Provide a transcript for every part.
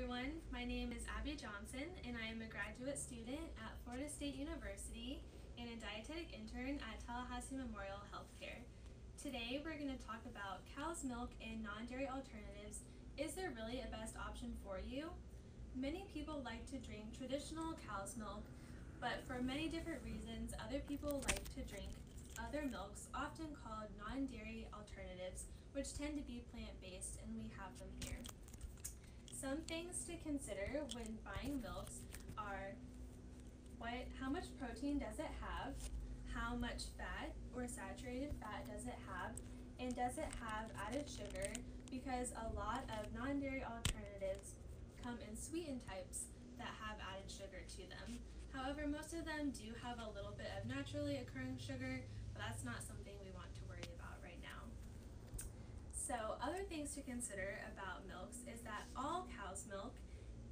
everyone, my name is Abby Johnson and I am a graduate student at Florida State University and a dietetic intern at Tallahassee Memorial Healthcare. Today we're going to talk about cow's milk and non-dairy alternatives. Is there really a best option for you? Many people like to drink traditional cow's milk, but for many different reasons other people like to drink other milks, often called non-dairy alternatives, which tend to be plant-based, and we have them here. Some things to consider when buying milks are how much protein does it have, how much fat or saturated fat does it have, and does it have added sugar, because a lot of non-dairy alternatives come in sweetened types that have added sugar to them. However, most of them do have a little bit of naturally occurring sugar, but that's not something we want to worry about right now. So other things to consider about milks is that all cow's milk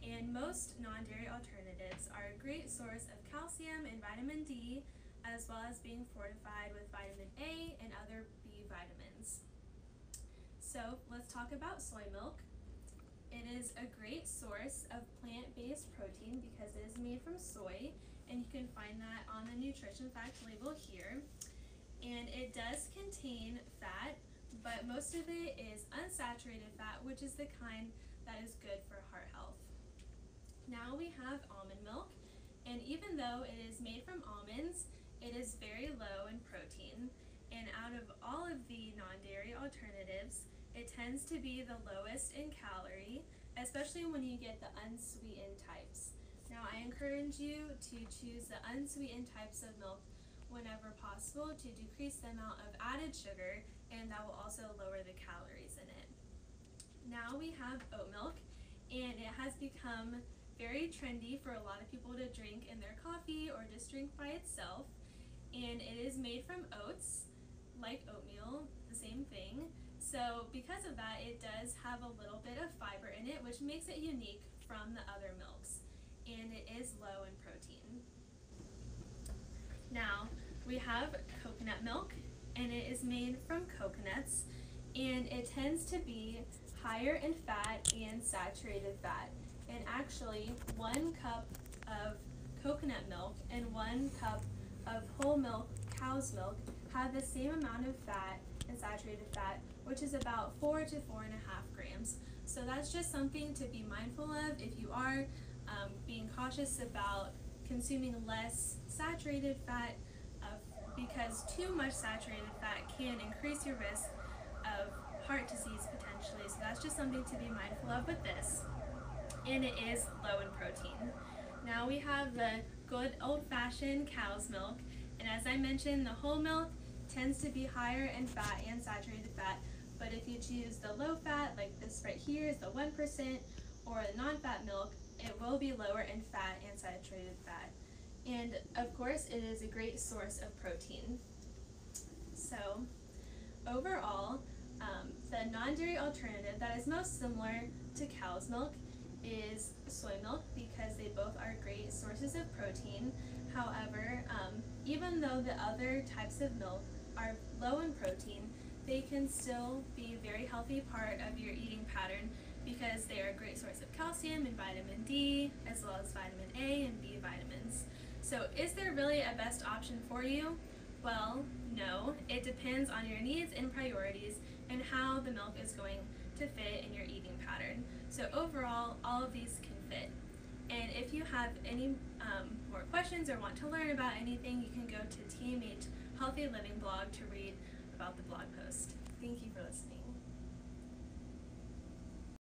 and most non-dairy alternatives are a great source of calcium and vitamin D, as well as being fortified with vitamin A and other B vitamins. So let's talk about soy milk. It is a great source of plant-based protein because it is made from soy, and you can find that on the nutrition fact label here. And it does contain fat, but most of it is unsaturated fat, which is the kind that is good for heart health. Now we have almond milk, and even though it is made from almonds, it is very low in protein, and out of all of the non-dairy alternatives, it tends to be the lowest in calorie, especially when you get the unsweetened types. Now I encourage you to choose the unsweetened types of milk whenever possible to decrease the amount of added sugar, and that will also lower the calories in it. Now we have oat milk, and it has become very trendy for a lot of people to drink in their coffee or just drink by itself, and it is made from oats, like oatmeal, the same thing. So because of that, it does have a little bit of fiber in it, which makes it unique from the other milks, and it is low in protein. Now we have coconut milk, and it is made from coconuts, and it tends to be higher in fat and saturated fat. And actually, 1 cup of coconut milk and 1 cup of whole milk cow's milk have the same amount of fat and saturated fat, which is about 4 to 4.5 grams. So that's just something to be mindful of if you are being cautious about consuming less saturated fat, because too much saturated fat can increase your risk of heart disease potentially. So that's just something to be mindful of with this. And it is low in protein. Now we have the good old-fashioned cow's milk, and as I mentioned, the whole milk tends to be higher in fat and saturated fat, but if you choose the low fat, like this right here is the 1%, or the non-fat milk, it will be lower in fat and saturated fat. And of course, it is a great source of protein. So overall, the non-dairy alternative that is most similar to cow's milk is soy milk, because they both are great sources of protein. However, even though the other types of milk are low in protein, they can still be a very healthy part of your eating pattern, because they are a great source of calcium and vitamin D, as well as vitamin A and B vitamins. So is there really a best option for you? Well, no. It depends on your needs and priorities and how the milk is going to fit in your eating pattern. So overall, all of these can fit. And if you have any more questions or want to learn about anything, you can go to TMH Healthy Living blog to read about the blog post. Thank you for listening.